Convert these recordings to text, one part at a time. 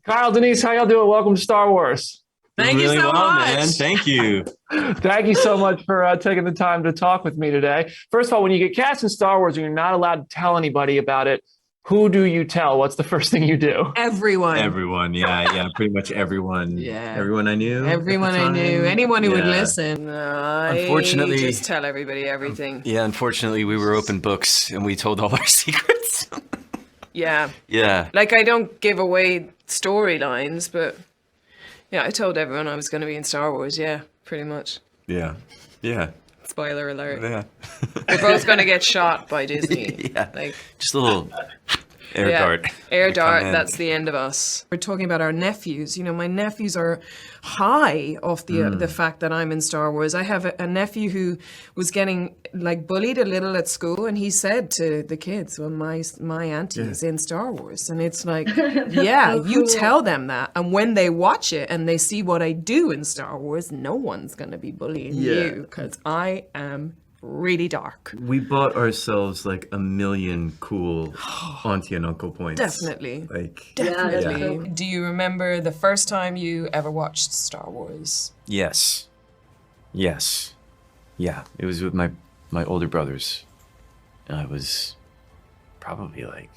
Kyle, Denise, how y'all doing? Welcome to Star Wars. Thank you Really so well, much. man. Thank you. Thank you so much for taking the time to talk with me today. First of all, when you get cast in Star Wars and you're not allowed to tell anybody about it, who do you tell? What's the first thing you do? Everyone. Everyone, yeah, pretty much everyone. Yeah. Everyone I knew. Everyone I knew. Anyone who would listen. Unfortunately, just tell everybody everything. Yeah, unfortunately, we were open books and we told all our secrets. Yeah. Yeah. Like, I don't give away storylines, but yeah, I told everyone I was going to be in Star Wars. Yeah, pretty much. Yeah. Yeah. Spoiler alert. Yeah. We're both going to get shot by Disney. Yeah. Like, Just a little air dart. Air They dart, come in. that's the end of us. We're talking about our nephews. You know, my nephews are high off the fact that I'm in Star Wars. I have a nephew who was getting like bullied a little at school, and he said to the kids, well, my auntie is in Star Wars. And it's like, yeah, you tell them that. And when they watch it and they see what I do in Star Wars, no one's going to be bullying you, because I am really dark. We bought ourselves like a million cool auntie and uncle points. Definitely. Like, Definitely. Do you remember the first time you ever watched Star Wars? Yes. Yes. Yeah. It was with my older brothers. I was probably like,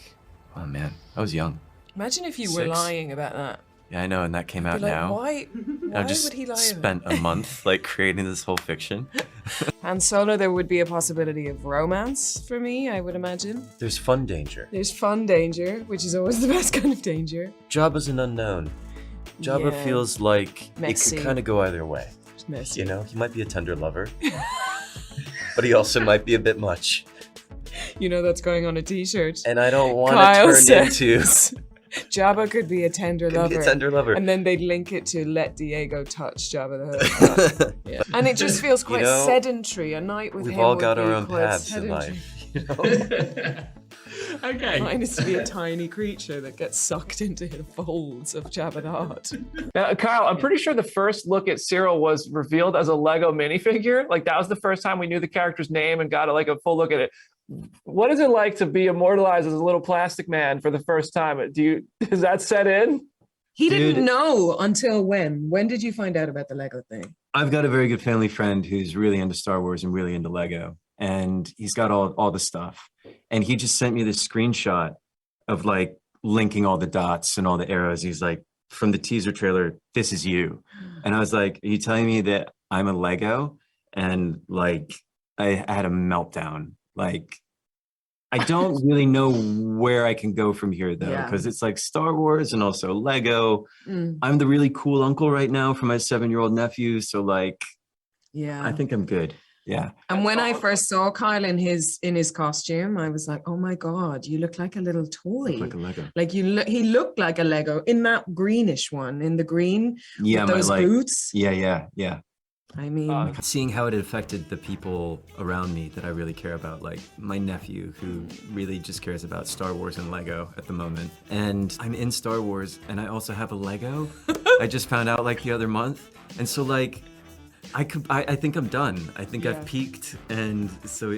oh man, I was young. Imagine if you were 6. lying about that. Yeah, I know, and that came out Be like, now. why I've just would he lie about spent a month like creating this whole fiction. Han Solo, there would be a possibility of romance for me, I would imagine. there's fun danger. There's fun danger, which is always the best kind of danger. Jabba's an unknown. Jabba Yeah. feels like Messy. it could kind of go either way. It's messy. You know, he might be a tender lover, but he also might be a bit much. You know that's going on a t-shirt. And I don't want Kyle to turn into says Jabba could be a tender could lover. be a tender lover. And then they'd link it to let Diego touch Jabba the Hutt. Yeah. And it just feels quite know, sedentary. A night with We've him all would got our be own quite paths in sedentary. life. You know? Okay. Mine is to be a tiny creature that gets sucked into the folds of Jabba the Hutt. Now, Kyle, I'm pretty sure the first look at Cyril was revealed as a Lego minifigure. Like that was the first time we knew the character's name and got a full look at it. What is it like to be immortalized as a little plastic man for the first time? Does that set in? He Dude. didn't know until when? When did you find out about the Lego thing? I've got a very good family friend who's really into Star Wars and really into Lego, and he's got all the stuff. And he just sent me this screenshot of like linking all the dots and all the arrows. He's like, from the teaser trailer, this is you. And I was like, are you telling me that I'm a Lego? And like, I had a meltdown. Like, I don't really know where I can go from here though, Yeah. because it's like Star Wars and also Lego. Mm, I'm the really cool uncle right now for my 7-year-old nephew. So like, yeah. I think I'm good. Yeah. And when I first saw Kyle in his costume, I was like, "Oh my God, you look like a little toy. Look like a Lego. Like he looked like a Lego in that greenish one, in the green Yeah, with my those like, boots." yeah. I mean, Seeing how it affected the people around me that I really care about, like my nephew who really just cares about Star Wars and Lego at the moment. And I'm in Star Wars and I also have a Lego. I just found out like the other month. And so like I think I'm done. I think Yeah. I've peaked, and so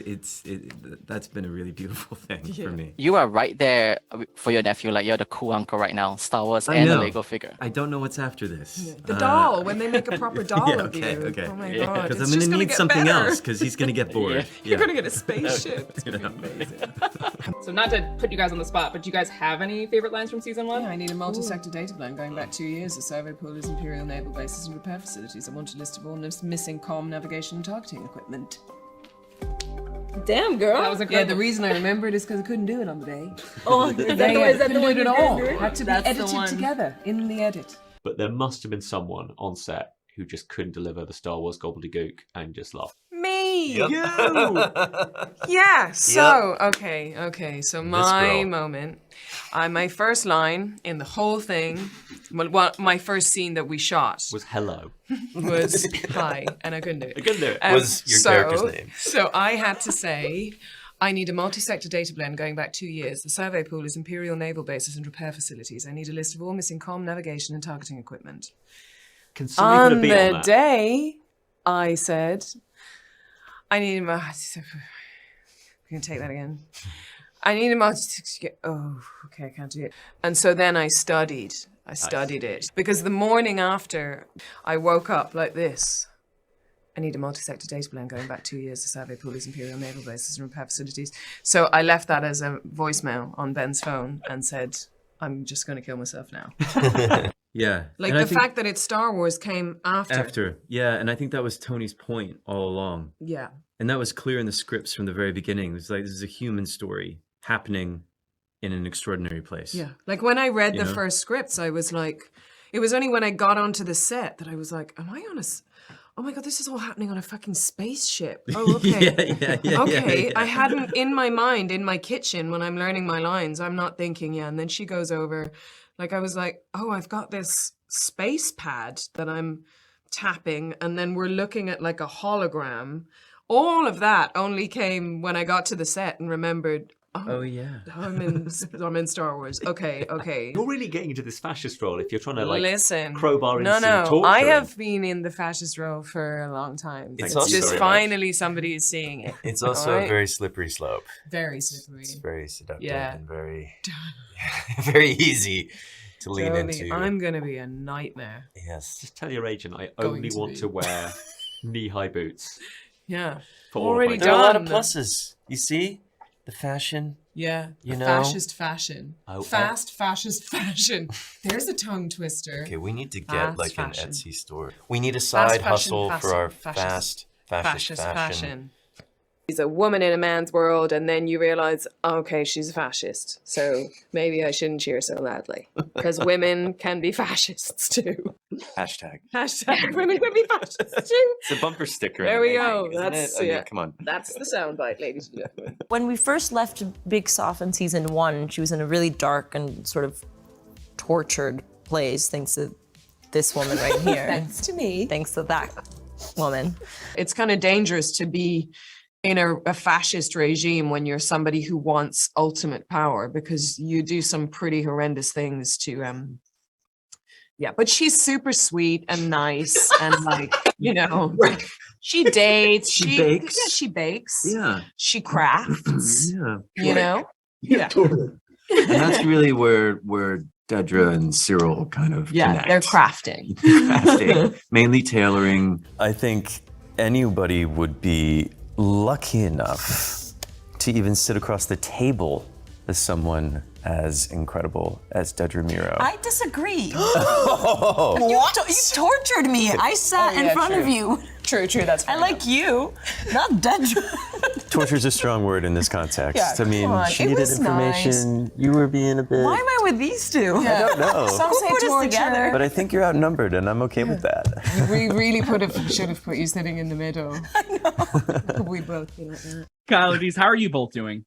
that's been a really beautiful thing for me. You are right there for your nephew, like you're the cool uncle right now. Star Wars I and a know. Lego figure. I don't know what's after this. the doll, when they make a proper doll Yeah, of okay, you. okay. Oh my Yeah. God. Because it's I'm just gonna need get something better. else, because he's gonna get bored. You're gonna get a spaceship. It's gonna be amazing. So not to put you guys on the spot, but do you guys have any favorite lines from season one? Yeah, I need a multi-sector data plan going back 2 years. The survey pool is Imperial naval bases and repair facilities. I want a list of all missing comm, navigation, and targeting equipment. Damn, girl. That was Yeah, incredible. the reason I remember it is because I couldn't do it on the day. Oh, is that the one Couldn't do you it at all. did? Had to be That's the edited one. together in the edit. But there must have been someone on set who just couldn't deliver the Star Wars gobbledygook and just laughed. Me! Yep. Yeah, so, okay, so my girl. moment. My first line in the whole thing, well, my first scene that we shot Was hello. was hi, and I couldn't do it. I couldn't do it. Was your character's name. So I had to say, I need a multi-sector data blend going back 2 years. The survey pool is Imperial naval bases and repair facilities. I need a list of all missing comm, navigation, and targeting equipment. Can somebody put On a beat the on that? day, I said, I need a we can take that again. I need a multi. Oh, okay, I can't do it. And so then I studied I studied it because the morning after I woke up like this. I need a multi-sector data plan going back 2 years to survey Polish Imperial Naval Bases and repair facilities. So I left that as a voicemail on Ben's phone and said, I'm just going to kill myself now. Yeah. Like And I the think fact that it's Star Wars came after. Yeah, and I think that was Tony's point all along. Yeah. And that was clear in the scripts from the very beginning. It was like, this is a human story happening in an extraordinary place. Yeah. Like when I read You the know? first scripts, I was like, it was only when I got onto the set that I was like, am I on a, oh my God, this is all happening on a fucking spaceship. Oh, okay. Okay. I hadn't, in my mind, in my kitchen, when I'm learning my lines, I'm not thinking, yeah. And then she goes over, like, I was like, oh, I've got this space pad that I'm tapping. And then we're looking at like a hologram. All of that only came when I got to the set and remembered, Oh yeah. I'm in Star Wars. Okay. You're really getting into this fascist role if you're trying to like Listen, crowbar in some no, torture. I have been in the fascist role for a long time. It's It's also just very finally somebody is seeing it. It's also Alright? a very slippery slope. Very slippery. It's very seductive Yeah. and very, very easy to lean Totally. into. I'm gonna be a nightmare. Yes. Just tell your agent I Going only to want be. to wear knee-high boots. Yeah. For all of Already my There are a lot of done. pluses. You see? The fashion. Yeah. You the know? fascist fashion. Oh, Fast fascist fashion. There's a tongue twister. Okay, we need to get Fast like fashion. an Etsy store. We need a side hustle for our fascist fascist fashion. She's a woman in a man's world, and then you realize, okay, she's a fascist. So maybe I shouldn't cheer so loudly because women can be fascists too. Hashtag. Hashtag women can be fascists too. It's a bumper sticker. There in the we go. making, isn't That's- it? I mean, yeah. come on. That's the soundbite, ladies and gentlemen. When we first left Big Soft in season 1, she was in a really dark and sort of tortured place, thanks to this woman right here. Thanks to me. Thanks to that woman. It's kind of dangerous to be in a fascist regime when you're somebody who wants ultimate power because you do some pretty horrendous things to yeah, but she's super sweet and nice and like, you know, she dates, She bakes. Yeah, she bakes. Yeah. She crafts, Yeah. you know? Yeah, totally. And that's really where Dedra and Cyril kind of Yeah, connect. they're crafting. Crafting, mainly tailoring. I think anybody would be lucky enough to even sit across the table with someone as incredible as Dedra Miro. I disagree. You tortured me. I sat in front of you. True, that's I like you, not Dedra. Torture's a strong word in this context. Yeah, I mean, come on. she It needed was information. You were being a bit. Why am I with these two? I don't know. Some Who say put us torture. together? But I think you're outnumbered, and I'm okay with that. We really should have put you sitting in the middle. I know. We both be like that. Kyle and Denise, how are you both doing?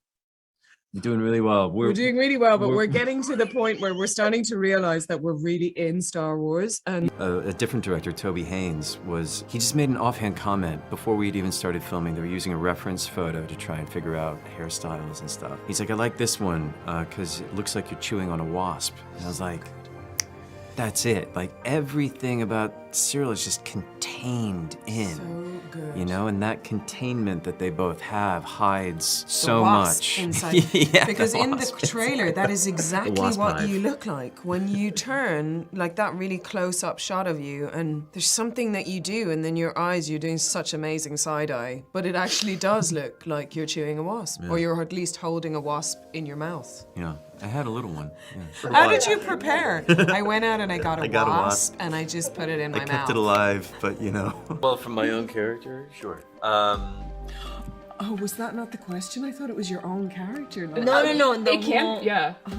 You're doing really well. We're doing really well, but we're getting to the point where we're starting to realize that we're really in Star Wars. And A different director, Toby Haynes, he just made an offhand comment before we'd even started filming. They were using a reference photo to try and figure out hairstyles and stuff. He's like, I like this one because it looks like you're chewing on a wasp. And I was like, that's it. Like everything about Cyril is just contained in. so good. You know, and that containment that they both have hides The so wasp much. inside. Yeah, because in the wasp trailer, that is exactly wasp what hive. you look like when you turn, like that really close-up shot of you, and there's something that you do, and then your eyes, you're doing such amazing side eye, but it actually does look like you're chewing a wasp, or you're at least holding a wasp in your mouth. Yeah, I had a little one. Yeah. How did you prepare? I went out and I got a got a wasp, and I just put it in my I mouth. kept it alive, but you know. Well, from my own character, sure. Oh, was that not the question? I thought it was your own character. Like. No. It can, yeah. I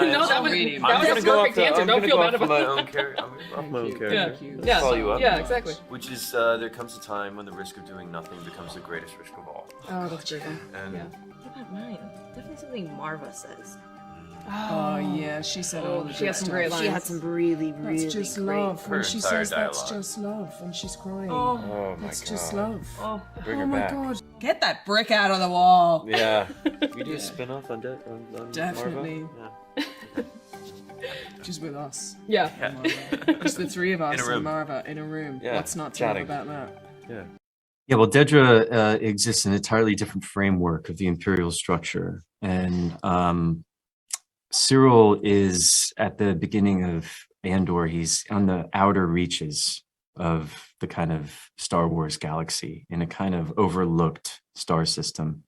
mean, No, that was, I'm that gonna was go perfect off answer. I'm Don't gonna feel go bad off of about my that. own character. I'm off my own Yeah, character. yeah, Follow you up. yeah, exactly. Which is, there comes a time when the risk of doing nothing becomes the greatest risk of all. Oh, that's true. And Yeah. What about mine? Definitely something Marva says. Oh yeah, she said all the She good has some stuff. great lines. She had some really, really That's just great. love. When Her she entire says that's dialogue. just love, and she's crying. oh my That's god. just love. Oh, Bring Oh her my back. god. Get that brick out of the wall. Yeah. We do a spin-off on on Definitely. Marva? Just with us. Yeah. Just the three of us In a and room. Marva in a room. Yeah, What's not to love chatting. about that? Yeah. Yeah, well, Dedra exists in an entirely different framework of the imperial structure. And Cyril is at the beginning of Andor. He's on the outer reaches of the kind of Star Wars galaxy in a kind of overlooked star system.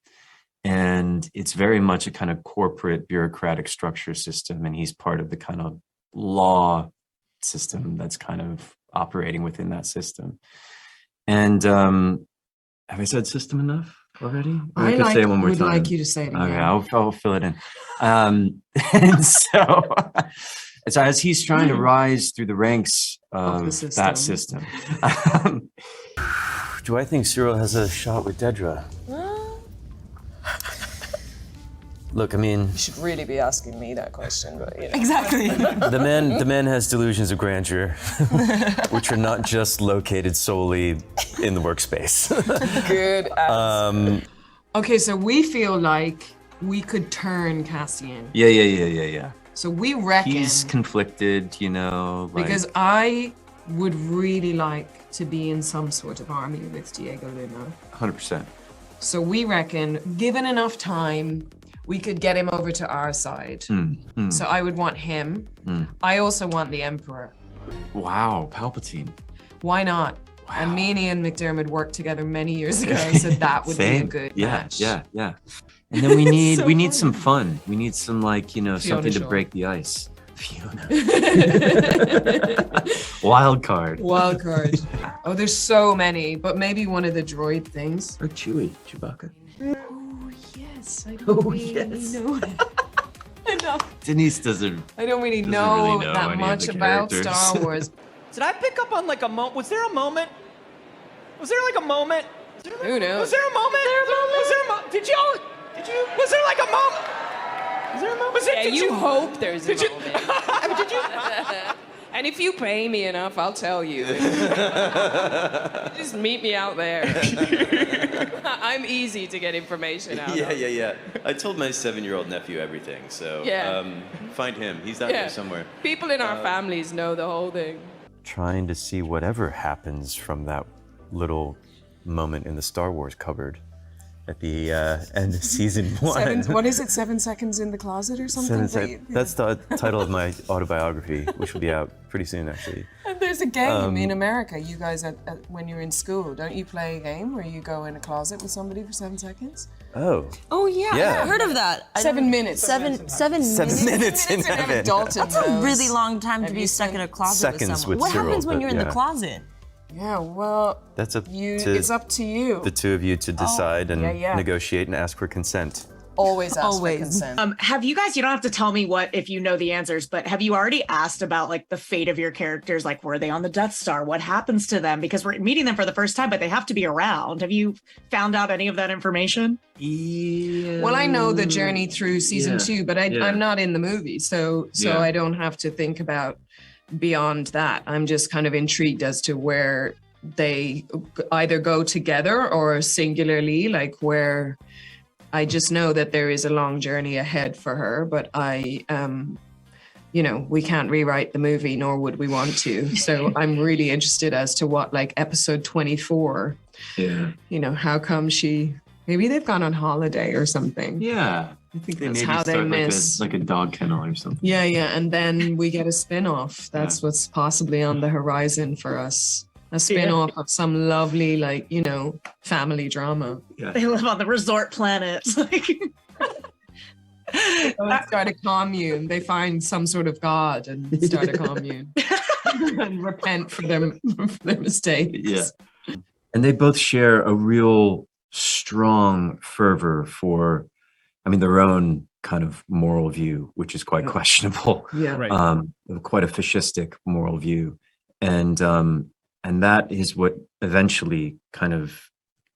And it's very much a kind of corporate bureaucratic structure system. And he's part of the kind of law system that's kind of operating within that system. And have I said system enough already? I could say it one more would time. like you to say it again. Okay, I'll fill it in. And so as he's trying to rise through the ranks of that system. Do I think Cyril has a shot with Dedra? Look, I mean, You should really be asking me that question, but you know. Exactly. the man has delusions of grandeur, which are not just located solely in the workspace. Good. Okay, so we feel like we could turn Cassian. Yeah. So we reckon, He's conflicted, you know. Like, because I would really like to be in some sort of army with Diego Luna. 100%. So we reckon, given enough time, we could get him over to our side. So I would want him. I also want the Emperor. Wow, Palpatine. Why not? Wow. And me and Ian McDermott worked together many years ago, so that would be a good match. Yeah. And then we need some fun. We need some, like, you know, Fiona something to Shaw. break the ice. Fiona. Wild card. Wild card. Oh, there's so many, but maybe one of the droid things. Or Chewbacca. Oh, yes. I don't really know enough. Denise doesn't. I don't really Doesn't know, really know that any of much the about characters. Star Wars. Did I pick up on like a moment? Was there a moment? Was there like a moment? Who knows? Was there a moment? Was there a moment? Did you? Was there like a moment? Was there a moment? Was it, Yeah, did you hope there's a Did you? moment. Did you? And if you pay me enough, I'll tell you. Just meet me out there. I'm easy to get information out of. Yeah. I told my 7-year-old nephew everything, so Yeah. find him. He's out there somewhere. People in our families know the whole thing. Trying to see whatever happens from that little moment in the Star Wars cupboard at the end of season 1. What is it? 7 seconds in the closet or something? That's the title of my autobiography, which will be out pretty soon, actually. And there's a game in America. You guys, when you're in school, don't you play a game where you go in a closet with somebody for 7 seconds? Oh. Oh yeah, Yeah. I heard of that. 7 minutes. Seven minutes. 7 minutes in heaven. That's a really long time to be stuck in a closet with Seconds someone. with What Cyril, happens when but you're in the yeah. closet? Yeah, well, That's it's up to you. the two of you to decide and yeah. negotiate and ask for consent. Always ask Always. for consent. Have you guys? You don't have to tell me what if you know the answers, but have you already asked about like the fate of your characters? Like, were they on the Death Star? What happens to them? Because we're meeting them for the first time, but they have to be around. Have you found out any of that information? Yeah. Well, I know the journey through season 2, but I'm not in the movie, so I don't have to think about beyond that. I'm just kind of intrigued as to where they either go together or singularly, like where I just know that there is a long journey ahead for her, but we can't rewrite the movie, nor would we want to. So I'm really interested as to what, like, episode 24, how come maybe they've gone on holiday or something. Yeah. I think they That's maybe how they start miss. like a dog kennel or something. Yeah, and then we get a spin-off. That's what's possibly on the horizon for us. A spin-off of some lovely, like, family drama. Yeah. They live on the resort planet. Start a commune. They find some sort of god and start a commune and repent for their mistakes. Yeah. And they both share a real strong fervor for, their own kind of moral view, which is quite questionable. Yeah. Right. Quite a fascistic moral view. And that is what eventually kind of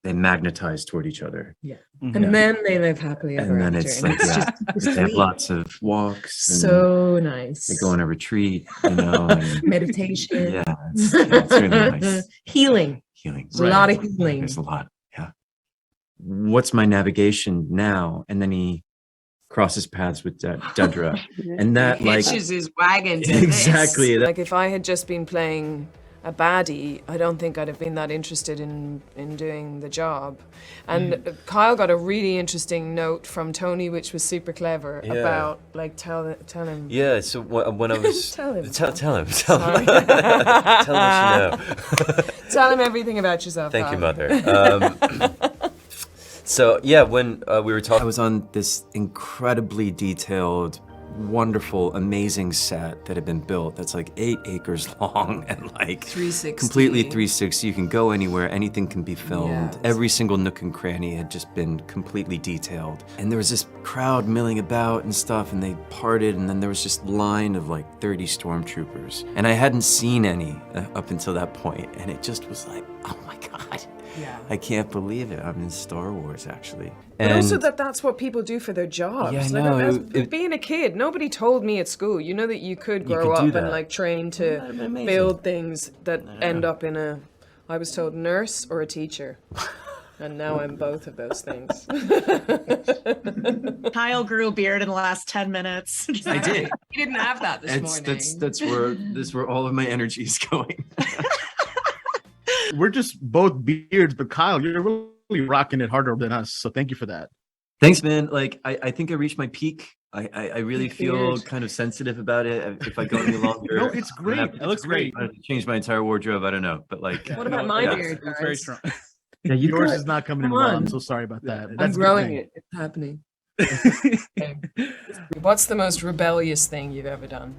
they magnetize toward each other. Yeah. And then they live happily ever And then after. it's And like, they have lots of walks. And so nice. they go on a retreat, and Meditation. yeah, it's really nice. Healing. Healing. There's a lot of healing. There's a lot. Yeah. What's my navigation now? And then he crosses paths with Dedra. And that, like, hitches his wagon to exactly. this. Like, if I had just been playing a baddie, I don't think I'd have been that interested in doing the job. And Kyle got a really interesting note from Tony, which was super clever, Yeah. about like tell him. Yeah, so when I was Tell him. tell him Sorry. tell him what you know. Tell him everything about yourself. Thank you, Kyle. Mother. So yeah, when we were talking, I was on this incredibly detailed, wonderful, amazing set that had been built that's like 8 acres long and like 360. completely 360. You can go anywhere, anything can be filmed. Yes. Every single nook and cranny had just been completely detailed. And there was this crowd milling about and stuff, and they parted, and then there was just line of like 30 stormtroopers. And I hadn't seen any up until that point, and it just was like, oh my God. Yeah. I can't believe it. I'm in Star Wars, actually. But also that's what people do for their jobs. Yeah, I Like, know. being a kid, nobody told me at school, you know, that you could grow could do up and that. like train That'd to been amazing. build things that end up in I was told nurse or a teacher. And now I'm both of those things. Kyle grew a beard in the last 10 minutes. I did. You didn't have that this morning. That's where all of my energy is going. We're just both beards, but Kyle, you're really rocking it harder than us. So thank you for that. Thanks, man. Like, I think I reached my peak. I really Peak feel beard. kind of sensitive about it. If I go any longer, No, it's great. It looks great. I have to change my entire wardrobe. I don't know, but like, What about my yeah. beard, It's very guys? strong. Yeah, you Yours got- is not coming in Come well. on. I'm so sorry about that. I'm That's a good growing thing. it. It's happening. Okay. What's the most rebellious thing you've ever done?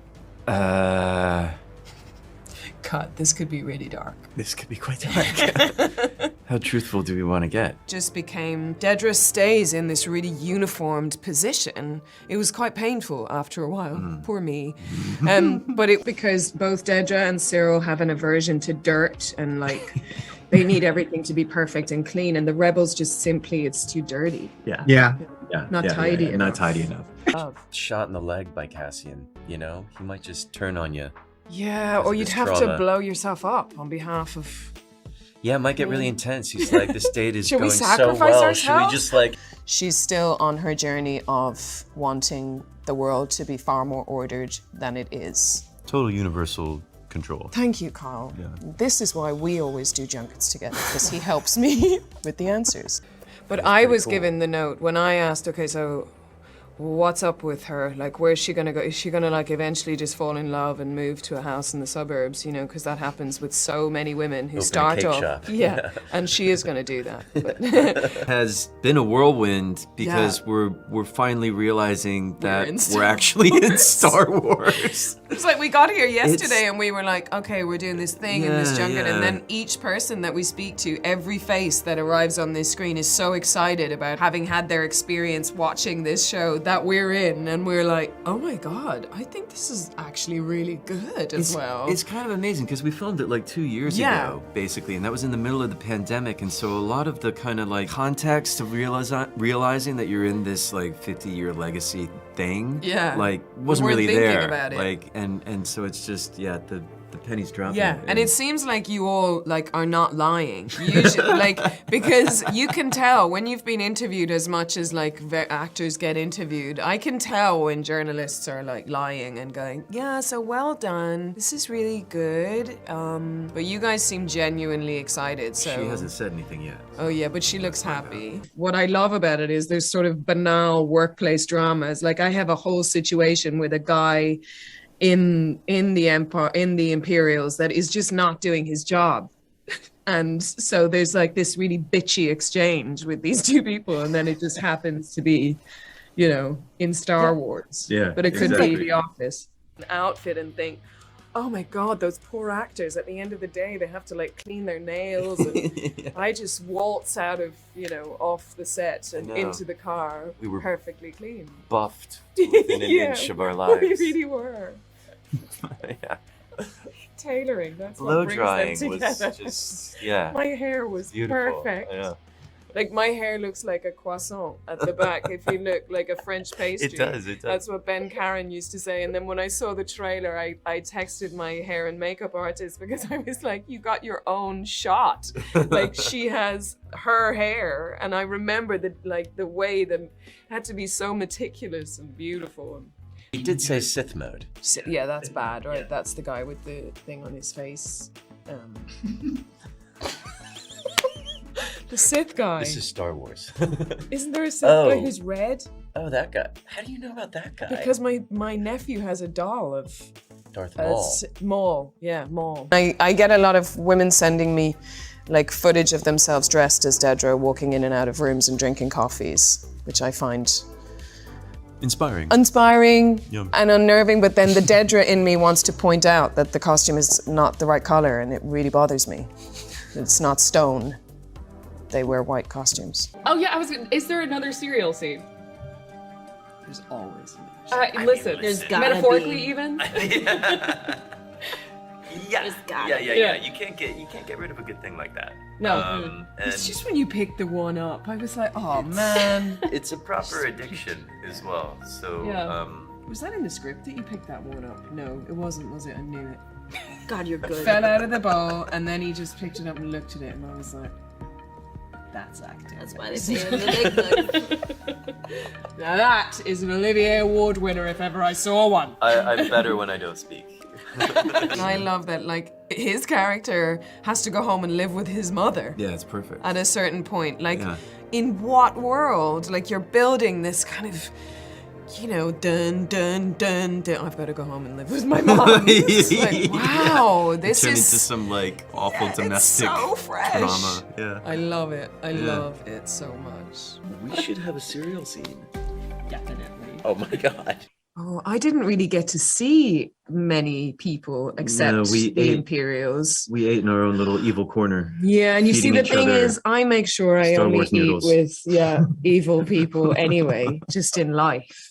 Cut. This could be really dark. This could be quite dark. How truthful do we want to get? Just became Dedra stays in this really uniformed position. It was quite painful after a while. Poor me. But it because both Dedra and Cyril have an aversion to dirt and like they need everything to be perfect and clean, and the rebels just simply it's too dirty. Yeah. Yeah. Yeah. Not yeah, tidy yeah, enough. Not tidy enough. shot in the leg by Cassian, you know? He might just turn on you. Yeah, Because or of you'd his have to trauma. blow yourself up on behalf of. Yeah, it might get really intense. He's like, this date is Should we going so sacrifice well. Should we ourselves? just like She's still on her journey of wanting the world to be far more ordered than it is. total universal control? Thank you, Kyle. This is why we always do junkets together, because he helps me with the answers. But I was given the note when I asked, okay, so what's up with her? Like, where's she gonna go? Is she gonna like eventually just fall in love and move to a house in the suburbs? You know, because that happens with so many women who Open a start cake off. shop. Yeah, and she is gonna do that. But Has been a whirlwind because we're finally realizing that in we're Star actually in Star Wars. it's like we got here yesterday and we were like, okay, we're doing this thing in this Yeah, junket, yeah. and then each person that we speak to, every face that arrives on this screen is so excited about having had their experience watching this show that we're in, and we're like, oh my god, I think this is actually really good as well. It's kind of amazing because we filmed it like 2 years Yeah. ago, basically, and that was in the middle of the pandemic, and so a lot of the kind of like context of realizing that you're in this like 50-year legacy thing, Yeah. like wasn't weren't really thinking there, about it. like, and so it's just the penny's dropping. Yeah, and it seems like you all like are not lying. Usually, like because you can tell when you've been interviewed as much as like actors get interviewed. I can tell when journalists are like lying and going, "Yeah, so well done. This is really good." But you guys seem genuinely excited. So She hasn't said anything yet. Oh yeah, but she looks happy. What I love about it is there's sort of banal workplace dramas. Like I have a whole situation with a guy in the Empire, in the Imperials, that is just not doing his job. And so there's like this really bitchy exchange with these two people, and then it just happens to be, you know, in Star Wars. Yeah, But it could exactly. be The Office. An outfit and think, oh my god, those poor actors, at the end of the day they have to like clean their nails, and I just waltz out of, you know, off the set and know. into the car We were perfectly clean. Buffed within an Yeah, inch of our we lives. really were. Yeah. Tailoring, that's Blow what brings drying them was together. just My hair was beautiful. perfect. Yeah. Like my hair looks like a croissant at the back if you look like a French pastry. It does. That's what Ben Karen used to say. And then when I saw the trailer, I texted my hair and makeup artist because I was like, you got your own shot. Like she has her hair. And I remember the way that it had to be so meticulous and beautiful. He did say Sith mode. Yeah, that's bad, right? That's the guy with the thing on his face. The Sith guy. This is Star Wars. Isn't there a Sith guy who's red? Oh, that guy. How do you know about that guy? Because my nephew has a doll of Darth Maul. Maul. Yeah, Maul. I get a lot of women sending me like footage of themselves dressed as Dedra walking in and out of rooms and drinking coffees, which I find Inspiring. Yum. And unnerving, but then the Dedra in me wants to point out that the costume is not the right color, and it really bothers me. It's not stone. They wear white costumes. Oh yeah, is there another cereal scene? There's always listen, There's gotta metaphorically be. even. Yeah. You can't get rid of a good thing like that. No. It's just when you pick the one up, I was like, oh man. It's a proper addiction as well. So Yeah. Was that in the script that you picked that one up? No, it wasn't, was it? I knew it. God, you're good. Fell out of the bowl, and then he just picked it up and looked at it, and I was like, that's acting. That's why they say it in the big book. Now that is an Olivier Award winner if ever I saw one. I'm better when I don't speak. And I love that, like, his character has to go home and live with his mother. Yeah, it's perfect. At a certain point. Like, in what world? Like, you're building this kind of, you know, dun, dun, dun, dun. I've got to go home and live with my mom. It's like, wow, this Turn is... into some, like, awful domestic it's so fresh. drama. Yeah. I love it. I love it so much. We should have a cereal scene. Definitely. Oh my god. Oh, I didn't really get to see many people except the Imperials. We ate in our own little evil corner. Yeah, and you see, feeding the each thing other is, I make sure I Star only Wars eat noodles. with evil people anyway, just in life.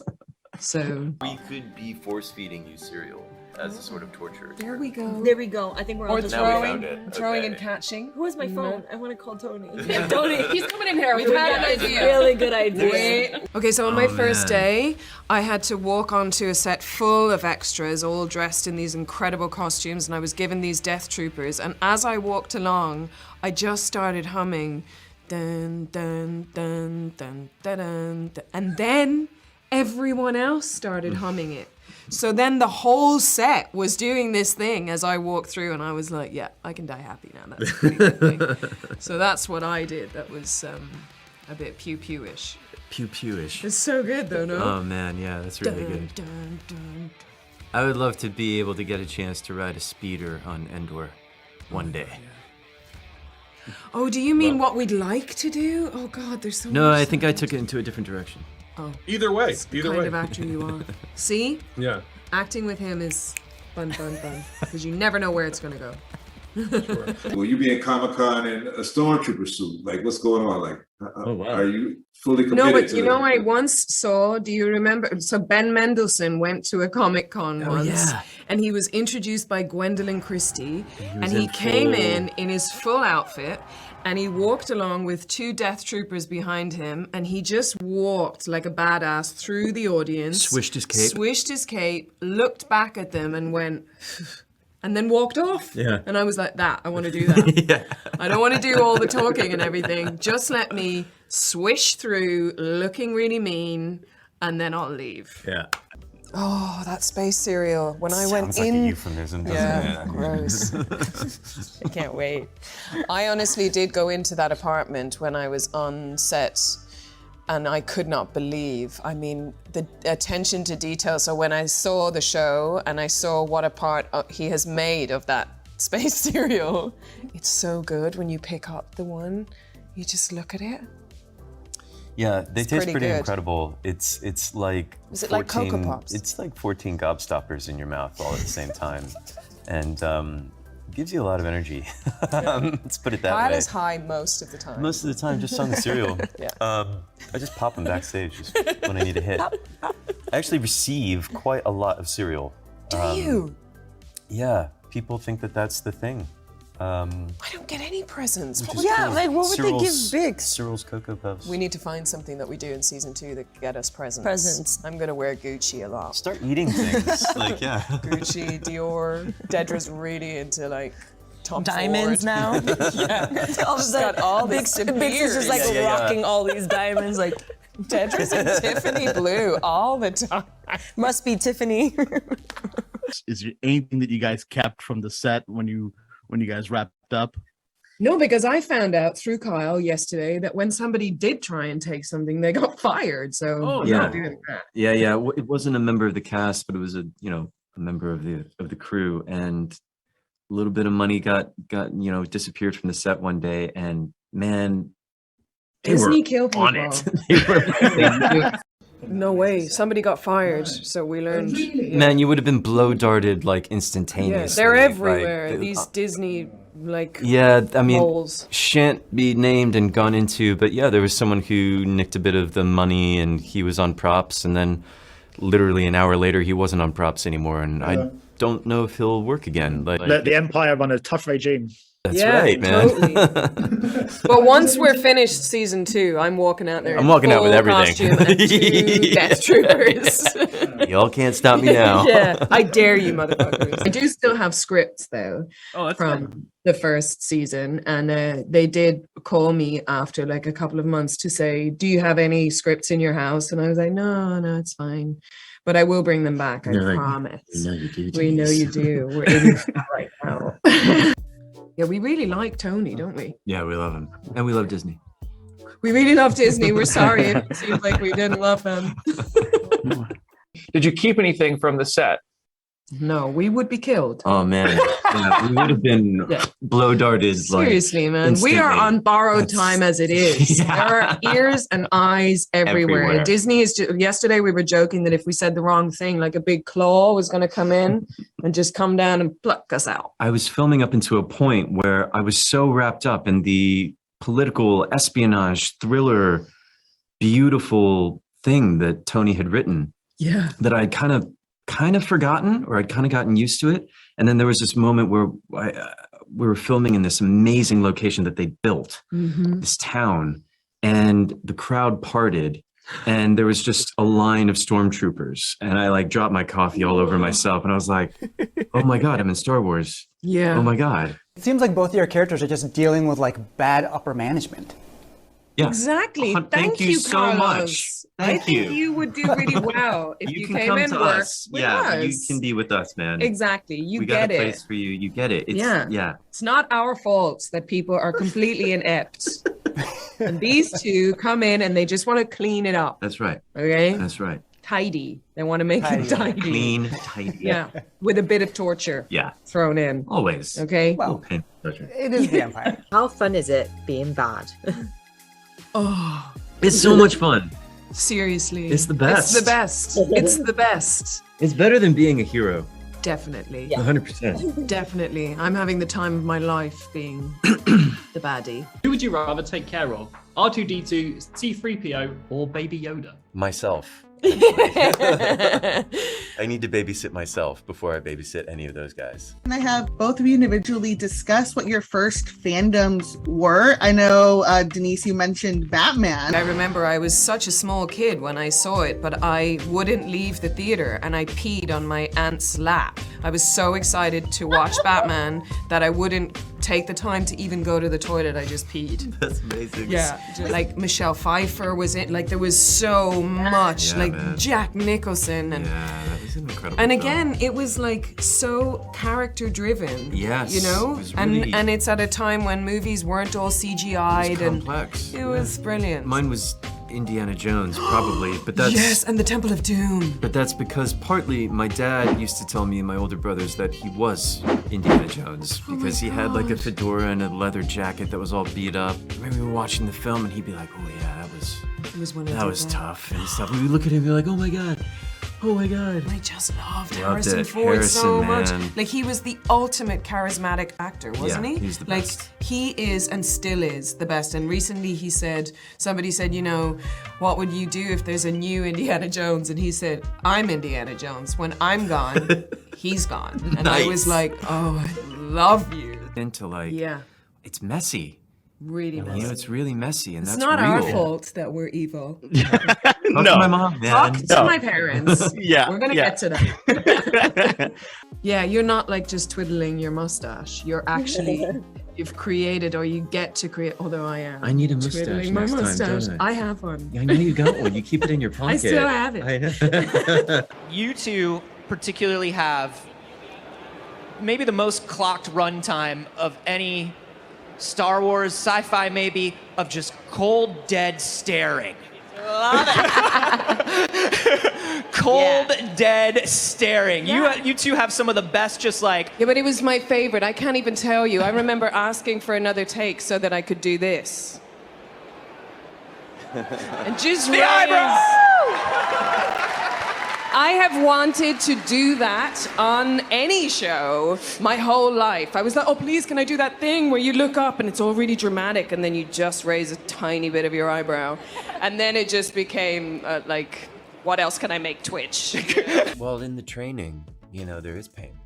So We could be force feeding you cereal as a sort of torture. there we go. There we go. I think we're Or on the Now we found it. throwing and Okay. catching. Who has my No. phone? I want to call Tony. Tony, he's coming in here. We've We had got an an idea. Really good idea. Okay, so on my Oh, first man. day, I had to walk onto a set full of extras, all dressed in these incredible costumes, and I was given these death troopers. And as I walked along, I just started humming, dun dun dun dun dun dun, dun. And then everyone else started humming it. So then the whole set was doing this thing as I walked through, and I was like, yeah, I can die happy now. That's a pretty good thing. So that's what I did. That was a bit pew-pew-ish. Pew-pew-ish. It's so good though, no? Oh man, yeah, that's really Dun, good. dun, dun. I would love to be able to get a chance to ride a speeder on Andor one day. Oh, do you mean what we'd like to do? Oh God, there's so No, much I think I stuff. took it into a different direction. Oh, Either way, it's the either kind way. of actor you are. See, Yeah. acting with him is fun, because you never know where it's gonna go. Will you be in Comic-Con in a stormtrooper suit? Like, what's going on? Like, are you fully committed No, but to you know, it? I once saw. Do you remember? So Ben Mendelsohn went to a Comic-Con once, yeah. and he was introduced by Gwendolyn Christie, and was he in came full- in his full outfit. And he walked along with 2 death troopers behind him, and he just walked like a badass through the audience. Swished his cape. Looked back at them and went, and then walked off. Yeah. And I was like, I want to do that. Yeah. I don't want to do all the talking and everything. Just let me swish through, looking really mean, and then I'll leave. Yeah. Oh, that space cereal. When I Sounds went like in. a euphemism, doesn't Yeah, it? gross. I can't wait. I honestly did go into that apartment when I was on set, and I could not believe, I mean, the attention to detail. So when I saw the show and I saw what a part he has made of that space cereal, it's so good when you pick up the one, you just look at it. Yeah, they taste pretty pretty good. incredible. It's like Is it like Cocoa Pops? It's like 14 gobstoppers in your mouth all at the same time, and gives you a lot of energy. Let's put it that Kyle way. is high most of the time. Most of the time, just on the cereal. Yeah. I just pop them backstage just when I need a hit. I actually receive quite a lot of cereal. Do you? Yeah, people think that that's the thing. I don't get any presents. What Which would is that? cool. Like, what would they give Cyril's- Big? Cyril's Cocoa Puffs. We need to find something that we do in season 2 that get us presents. Presents. I'm gonna wear Gucci a lot. Start eating things. Like, yeah. Gucci, Dior. Dedra's really into like Tom Diamonds Ford. now. Yeah. She's got all this Big is just like Yeah. rocking all these diamonds. Like, Dedra's in Tiffany blue all the time. must be Tiffany. Is there anything that you guys kept from the set when you when you guys wrapped up? No, because I found out through Kyle yesterday that when somebody did try and take something, they got fired. So I'm not doing that. Yeah. It wasn't a member of the cast, but it was a member of the crew, and a little bit of money got disappeared from the set one day, and man, Disney kill people. on it. No way. Somebody got fired. So we learned. Yeah. Man, you would have been blow darted like instantaneously. Yeah, they're everywhere. Like, These Disney moles. Shan't be named and gone into, but yeah, there was someone who nicked a bit of the money, and he was on props, and then literally an hour later he wasn't on props anymore, and I don't know if he'll work again. Like the Empire run a tough regime. That's right, man. Totally. But once we're finished season 2, I'm walking out there. I'm walking out with everything. And 2 Death Troopers. Y'all can't stop me now. Yeah, I dare you, motherfuckers. I do still have scripts though from the first season, and they did call me after like a couple of months to say, "Do you have any scripts in your house?" And I was like, "No, it's fine." But I will bring them back. I promise. We know you do. We know you do. We're in right now. Yeah, we really like Tony, don't we? Yeah, we love him, and we love Disney. We really love Disney. We're sorry if it seems like we didn't love them. Did you keep anything from the set? No, we would be killed. Oh man, we would have been blow darted. Seriously, man, we are on borrowed time as it is. There are ears and eyes everywhere. And Disney is. Yesterday we were joking that if we said the wrong thing, like a big claw was going to come in and just come down and pluck us out. I was filming up into a point where I was so wrapped up in the political espionage thriller, beautiful thing that Tony had written. Yeah, that I'd kind of forgotten, or I'd kind of gotten used to it. And then there was this moment where we were filming in this amazing location that they built, this town, and the crowd parted, and there was just a line of stormtroopers, and I like dropped my coffee all over myself, and I was like, oh my God, I'm in Star Wars. Yeah. Oh my God. It seems like both of your characters are just dealing with like bad upper management. Yeah. Exactly. Thank you so Carlos. much. I think you would do really well if you can came come and to worked us. with Yeah, us. you can be with us, man. Exactly. We got a place for you. You get it. It's, It's not our fault that people are completely inept. And these two come in and they just want to clean it up. That's right. Okay? That's right. Tidy. They want to make it tidy. Clean, tidy. Yeah. With a bit of torture. Yeah. Thrown in. Always. Okay? Well, torture. It is the Empire. How fun is it being bad? Oh. It's so much fun. Seriously. It's the best. It's the best. It's the best. It's better than being a hero. Definitely. 100%. Definitely. I'm having the time of my life being the baddie. Who would you rather take care of? R2-D2, C-3PO, or Baby Yoda? Myself. I need to babysit myself before I babysit any of those guys. Can I have both of you individually discuss what your first fandoms were? I know, Denise, you mentioned Batman. I remember I was such a small kid when I saw it, but I wouldn't leave the theater and I peed on my aunt's lap. I was so excited to watch Batman that I wouldn't take the time to even go to the toilet. I just peed. That's amazing. Yeah, like Michelle Pfeiffer was in, like there was so much, like man. Jack Nicholson and that was an incredible and film. again it was like so character driven. Yes, you know, it was really- and it's at a time when movies weren't all CGI'd and complex. it was brilliant. Mine was Indiana Jones, probably, but that's Yes, and the Temple of Doom. But that's because partly my dad used to tell me and my older brothers that he was Indiana Jones because he had like a fedora and a leather jacket that was all beat up. I remember we were watching the film and he'd be like, "Oh yeah, that was tough," and stuff. We would look at him and be like, "Oh my God. Oh my God." I just loved Loved Harrison it. Ford Harrison, so much. man. Like he was the ultimate charismatic actor, wasn't Yeah, he? he's the like best. he is and still is the best. And recently somebody said, you know, what would you do if there's a new Indiana Jones? And he said, I'm Indiana Jones. When I'm gone, he's gone. And I was like, oh, I love you. Into like, Yeah, it's messy. really messy. You know, it's really messy, and It's that's not real. our fault that we're evil. Talk to my mom, man. Talk to my parents. Yeah, We're gonna get to that. Yeah, you're not like just twiddling your mustache. You're actually, you've created or you get to create, although I am. I need a mustache twiddling my next time, mustache. don't I? I have one. I know you got one. You keep it in your pocket. I still have it. I know. You two particularly have maybe the most clocked runtime of any Star Wars, sci-fi maybe, of just cold, dead staring. Love it. Cold, dead staring. You two have some of the best, just like. Yeah, but it was my favorite. I can't even tell you. I remember asking for another take so that I could do this. And just The raise. eyebrow! I have wanted to do that on any show my whole life. I was like, oh, please, can I do that thing where you look up and it's all really dramatic and then you just raise a tiny bit of your eyebrow. And then it just became like, what else can I make twitch? Well, in the training, you know, there is pain.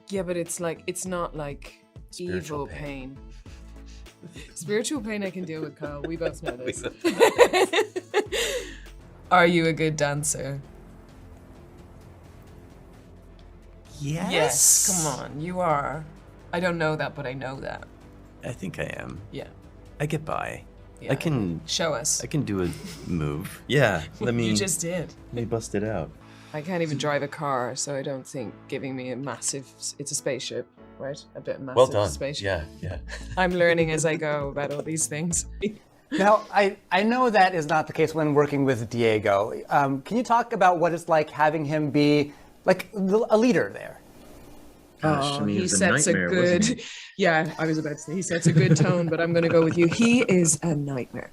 Yeah, but it's like, it's not like Spiritual evil pain. Spiritual pain I can deal with, Kyle. We both know this. Are you a good dancer? Yes. Come on, you are. I don't know that, but I know that. I think I am. Yeah. I get by. Yeah. I can Show us. I can do a move. Yeah. Let me. You just did. Let me bust it out. I can't even drive a car, so I don't think giving me a massive. It's a spaceship, right? A bit massive Well done. spaceship. Yeah, yeah. I'm learning as I go about all these things. Now, I know that is not the case when working with Diego. Can you talk about what it's like having him be like a leader there? Oh, he sets a good. Yeah, I was about to say he sets a good tone, but I'm going to go with you. He is a nightmare.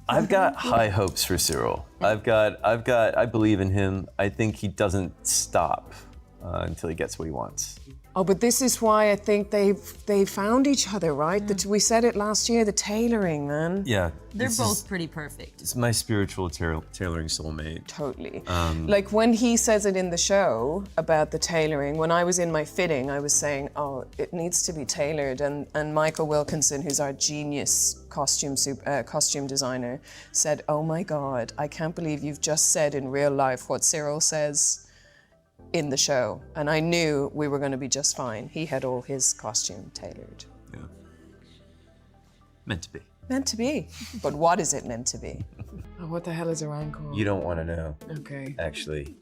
I've got high hopes for Cyril. I believe in him. I think he doesn't stop until he gets what he wants. Oh, but this is why I think they found each other, right? We said it last year, the tailoring, man. Yeah. They're both pretty perfect. It's my spiritual tailoring soulmate. Totally. Like when he says it in the show about the tailoring, when I was in my fitting, I was saying, oh, it needs to be tailored. And Michael Wilkinson, who's our genius costume designer, said, oh my God, I can't believe you've just said in real life what Cyril says in the show. And I knew we were going to be just fine. He had all his costume tailored. Yeah. Meant to be. Meant to be. But what is it meant to be? Oh, what the hell is a rancor? You don't want to know. Okay. Actually.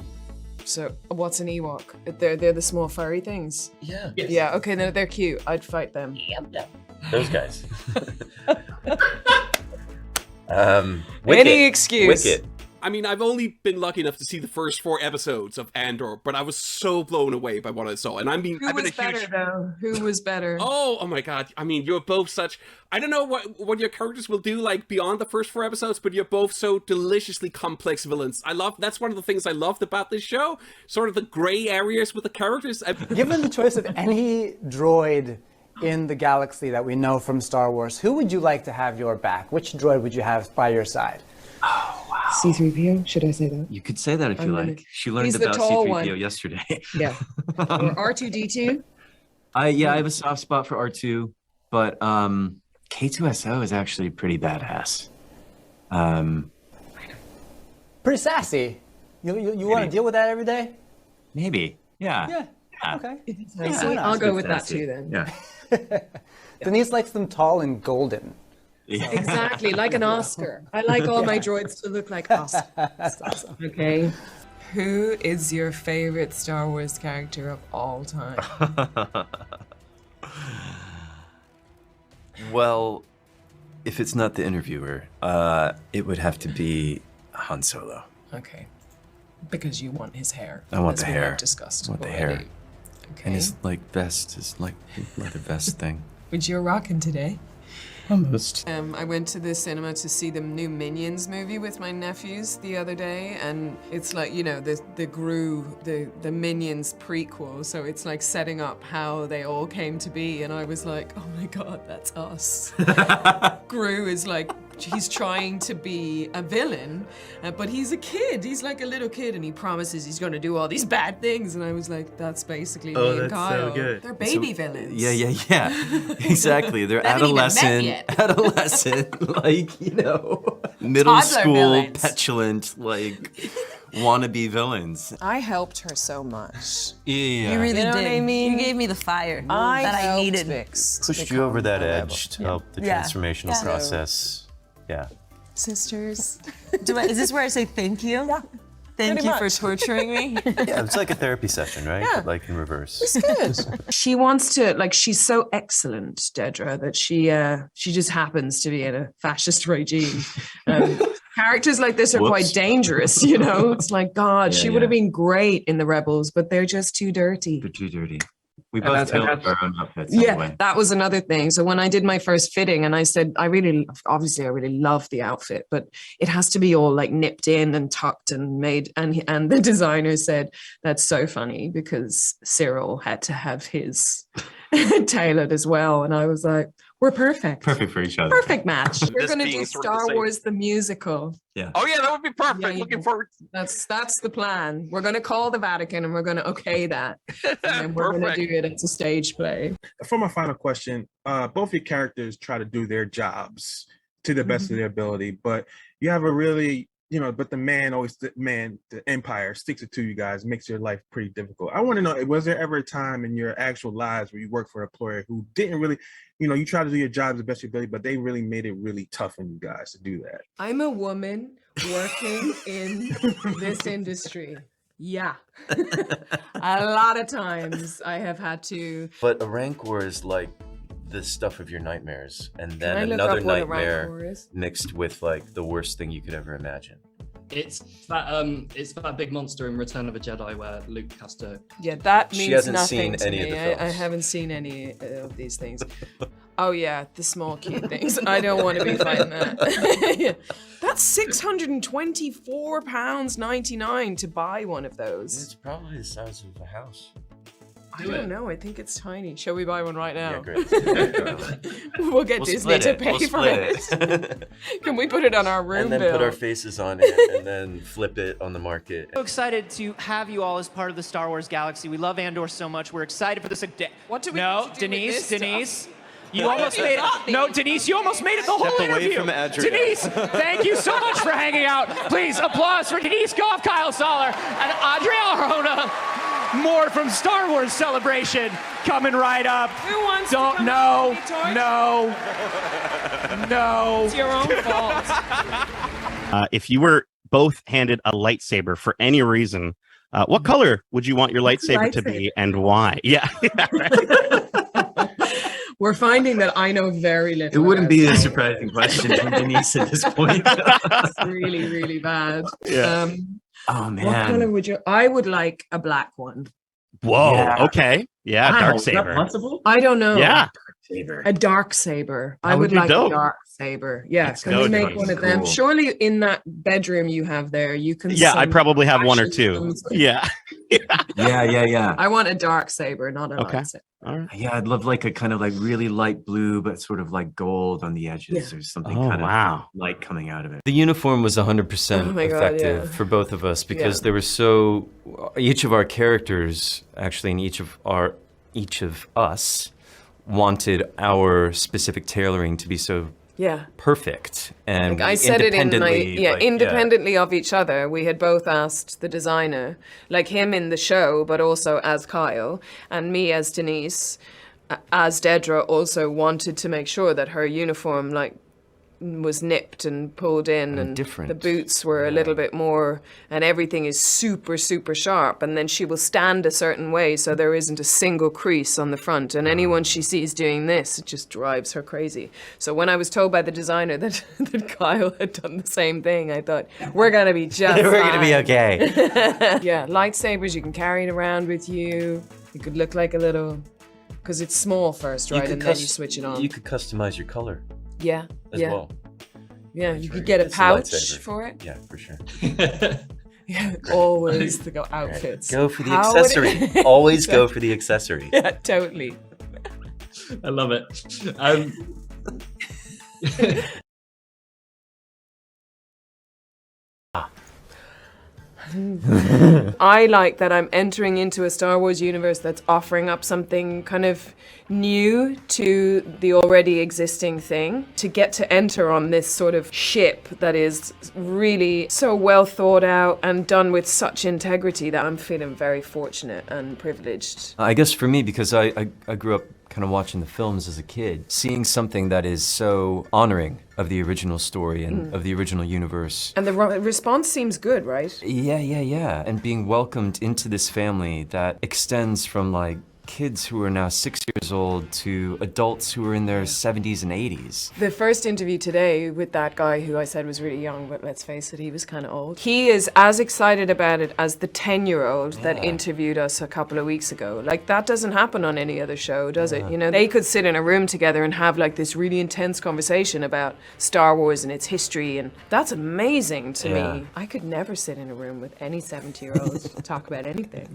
So, what's an Ewok? They're the small furry things? Yeah. Yes. Yeah, okay, they're cute. I'd fight them. Those guys. Any excuse. Wicket. I mean, I've only been lucky enough to see the first 4 episodes of Andor, but I was so blown away by what I saw. And I mean, Who was better, though? Who was better? Oh my God. I mean, you're both such... I don't know what your characters will do, like, beyond the first 4 episodes, but you're both so deliciously complex villains. That's one of the things I loved about this show. Sort of the gray areas with the characters. Given the choice of any droid in the galaxy that we know from Star Wars, who would you like to have your back? Which droid would you have by your side? Oh, wow. C-3PO? Should I say that? You could say that if you like. She learned He's the about tall C-3PO one. yesterday. Yeah. Or R2-D2? I have a soft spot for R2, but K2SO is actually pretty badass. Pretty sassy. You want to deal with that every day? Maybe. Yeah. Yeah. Okay. Yeah, I'll go with that too then. Yeah. Denise likes them tall and golden. Yeah. Exactly, like an Oscar. I like all my droids to look like Oscars. That's awesome. Okay. Who is your favorite Star Wars character of all time? Well, if it's not the interviewer, it would have to be Han Solo. Okay. Because you want his hair. I want as the we hair. have discussed I want the already. hair. And his vest is like leather vest thing. Which you're rocking today. Almost. I went to the cinema to see the new Minions movie with my nephews the other day, and it's like, you know, the Gru, the Minions prequel, so it's like setting up how they all came to be, and I was like, oh my God, that's us. Gru is like, he's trying to be a villain, but he's a kid. He's like a little kid, and he promises he's going to do all these bad things, and I was like, that's basically me and Kyle. So good. They're baby villains. Yeah. Exactly. They're adolescent, like, you know, middle Toddler school, villains. petulant, like, wannabe villains. I helped her so much. Yeah. You really You know did. what I mean? You gave me the fire that I helped needed. Vix to Pushed you over that become edge to help the Yeah. transformational Yeah. process. Yeah. sisters. Is this where I say thank you? Yeah. Thank you for torturing me. Yeah, it's like a therapy session, right? Yeah. But like in reverse. It's good. She wants to, like, she's so excellent, Dedra, that she just happens to be in a fascist regime. Characters like this are quite dangerous, you know? It's like, God, she would have been great in the Rebels, but they're just too dirty. They're too dirty. We both tailored our own outfits anyway. That was another thing. So when I did my first fitting and I said, I really love the outfit, but it has to be all like nipped in and tucked and made. And the designer said, that's so funny because Cyril had to have his tailored as well. And I was like, we're perfect. Perfect for each other. Perfect match. We're going to do Star Wars the musical. Yeah. Oh yeah, that would be perfect. Yeah, Looking forward. That's the plan. We're going to call the Vatican and we're going to okay that. And then we're going to do it. It's a stage play. For my final question, both your characters try to do their jobs to the best of their ability, but you have a really, but the Empire sticks it to you guys, makes your life pretty difficult. I want to know, was there ever a time in your actual lives where you worked for an employer who didn't really, you try to do your job the best of your ability, but they really made it really tough on you guys to do that? I'm a woman working in this industry. Yeah. A lot of times I have had to. But a Rancor is like the stuff of your nightmares, and Can then I look another up what a nightmare Rancor is? mixed with like the worst thing you could ever imagine. It's that big monster in Return of a Jedi where Luke has to. Yeah, that She means hasn't nothing seen to any of me. the films. I haven't seen any of these things. Oh yeah, the small cute things. I don't want to be fighting that. That's £624.99 to buy one of those. It's probably the size of a house. I don't know. I think it's tiny. Shall we buy one right now? Yeah, great. We'll get Disney to pay for it. Can we put it on our room And then bill? put our faces on it, and then flip it on the market. So excited to have you all as part of the Star Wars galaxy. We love Andor so much. We're excited for this. What do we No, need to do with Denise, this Denise. stuff? You almost made it. No, Denise, you almost made it the whole Step away interview. from Adria. Denise, thank you so much for hanging out. Please applause for Denise Gough, Kyle Soller, and Adria Arjona. More from Star Wars Celebration coming right up. Who wants Don't to come know. up with me, Torch? No. It's your own fault. If you were both handed a lightsaber for any reason, what color would you want your lightsaber to be, and why? Yeah. We're finding that I know very little. It wouldn't about be a Star surprising question from Denise at this point. It's really, really bad. Yeah. Oh What man. color would you? I would like a black one. Whoa. Yeah. Okay. Yeah. Wow, Dark is that saber. possible? I don't know. Yeah. Saber. A dark saber. I That would would be like dope. a dark saber. Yeah. That's Can we dope. make one of them? Cool. Surely in that bedroom you have there, you can. Yeah. I send probably have one or fashion two. films. Yeah. Yeah. I want a dark saber, not a Okay. lightsaber. All right. Yeah, I'd love like a kind of like really light blue, but sort of like gold on the edges or something Oh, kind wow. of light coming out of it. The uniform was 100% Oh my God, effective yeah. for both of us because Yeah. they were so. Each of our characters, actually, and each of us, wanted our specific tailoring to be so Yeah. perfect and Like I said it in my independently, independently of each other. We had both asked the designer, like him in the show, but also as Kyle, and me as Denise, as Dedra, also wanted to make sure that her uniform was nipped and pulled in, and different. the boots were a little bit more, and everything is super, super sharp. And then she will stand a certain way so there isn't a single crease on the front. And anyone she sees doing this, it just drives her crazy. So when I was told by the designer that Kyle had done the same thing, I thought, we're going to be just We're going to be fine." okay. Yeah, lightsabers, you can carry it around with you. It could look like a little, because it's small first, right? And then you switch it on. You could customize your color Yeah, as yeah. well. Yeah, you could get a It's pouch lightsaber. for it. Yeah, for sure. Yeah, always the outfits. Go for the How would accessory. it- Always go for the accessory. Yeah, totally. I love it. I like that I'm entering into a Star Wars universe that's offering up something kind of new to the already existing thing. To get to enter on this sort of ship that is really so well thought out and done with such integrity that I'm feeling very fortunate and privileged. I guess for me, because I grew up kind of watching the films as a kid, seeing something that is so honoring of the original story and of the original universe. And the response seems good, right? Yeah. And being welcomed into this family that extends from like kids who are now 6 years old to adults who are in their 70s and 80s. The first interview today with that guy who I said was really young, but let's face it, he was kind of old. He is as excited about it as the 10-year-old that interviewed us a couple of weeks ago. Like, that doesn't happen on any other show, does it? You know, they could sit in a room together and have like this really intense conversation about Star Wars and its history, and that's amazing to me. I could never sit in a room with any 70-year-olds to talk about anything.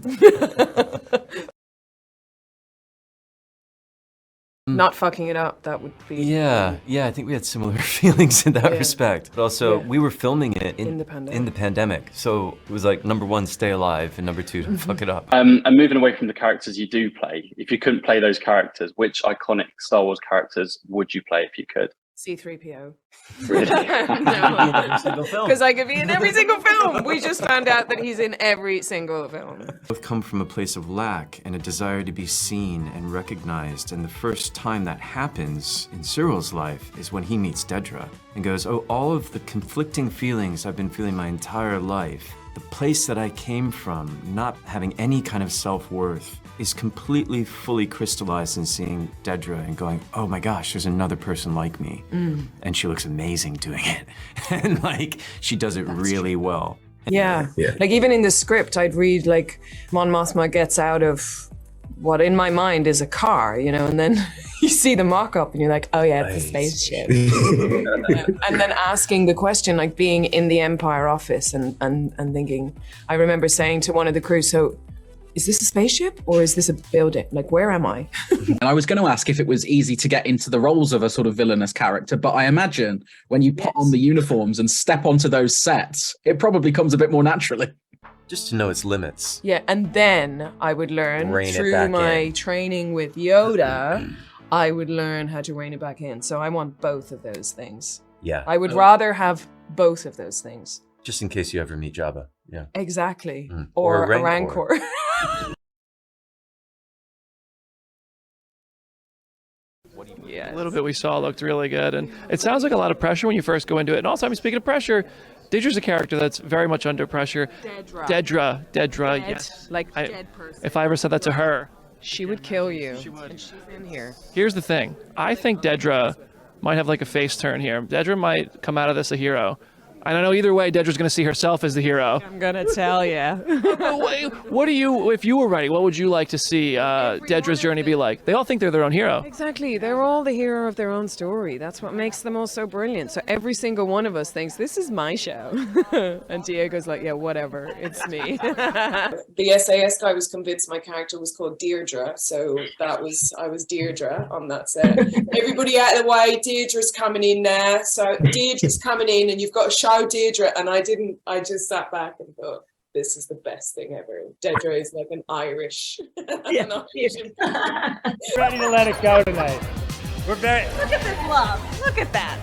Not fucking it up, that would be... Yeah, I think we had similar feelings in that respect. But also, we were filming it in the pandemic. So it was like, number one, stay alive, and number two, don't fuck it up. And moving away from the characters you do play, if you couldn't play those characters, which iconic Star Wars characters would you play if you could? C-3PO. Really? Because I could be in every single film. We just found out that he's in every single film. Both come from a place of lack and a desire to be seen and recognized. And the first time that happens in Cyril's life is when he meets Dedra and goes, oh, all of the conflicting feelings I've been feeling my entire life, the place that I came from, not having any kind of self-worth, is completely fully crystallized in seeing Dedra and going, oh my gosh, there's another person like me. And she looks amazing doing it. And like, she does it really well. Yeah. Like even in the script, I'd read like, Mon Mothma gets out of what in my mind is a car, you know, and then you see the mock-up and you're like, oh yeah, it's a spaceship. And then asking the question, like being in the Empire office and thinking, I remember saying to one of the crew, so is this a spaceship or is this a building? Like, where am I? And I was going to ask if it was easy to get into the roles of a sort of villainous character, but I imagine when you put on the uniforms and step onto those sets, it probably comes a bit more naturally. Just to know its limits. Yeah, and then I would learn Rein it through back my in. training with Yoda, I would learn how to rein it back in. So I want both of those things. Yeah. I would rather have both of those things. Just in case you ever meet Jabba. Yeah. Exactly. Or Or a a Rancor. Yeah, a little bit we saw looked really good, and it sounds like a lot of pressure when you first go into it. And also, I mean, speaking of pressure, Dedra's a character that's very much under pressure. Dedra, yes. Like dead person. If I ever said that to her, She would kill you. She would. And she's in here. here's the thing. I think Dedra might have like a face turn here. Dedra might come out of this a hero. And I know either way, Dedra's going to see herself as the hero. I'm gonna tell you. What do you, if you were writing, what would you like to see Dedra's journey be like? They all think they're their own hero. Exactly. They're all the hero of their own story. That's what makes them all so brilliant. So every single one of us thinks, this is my show. And Diego's like, yeah, whatever. It's me. The SAS guy was convinced my character was called Deirdre. So I was Deirdre on that set. Everybody out of the way, Deirdre's coming in now. So Deirdre's coming in and you've got to show Deirdre. And I just sat back and thought, this is the best thing ever. Dedra is like an Irish. Ready to let it go tonight. We're very. Look at this love. Look at that.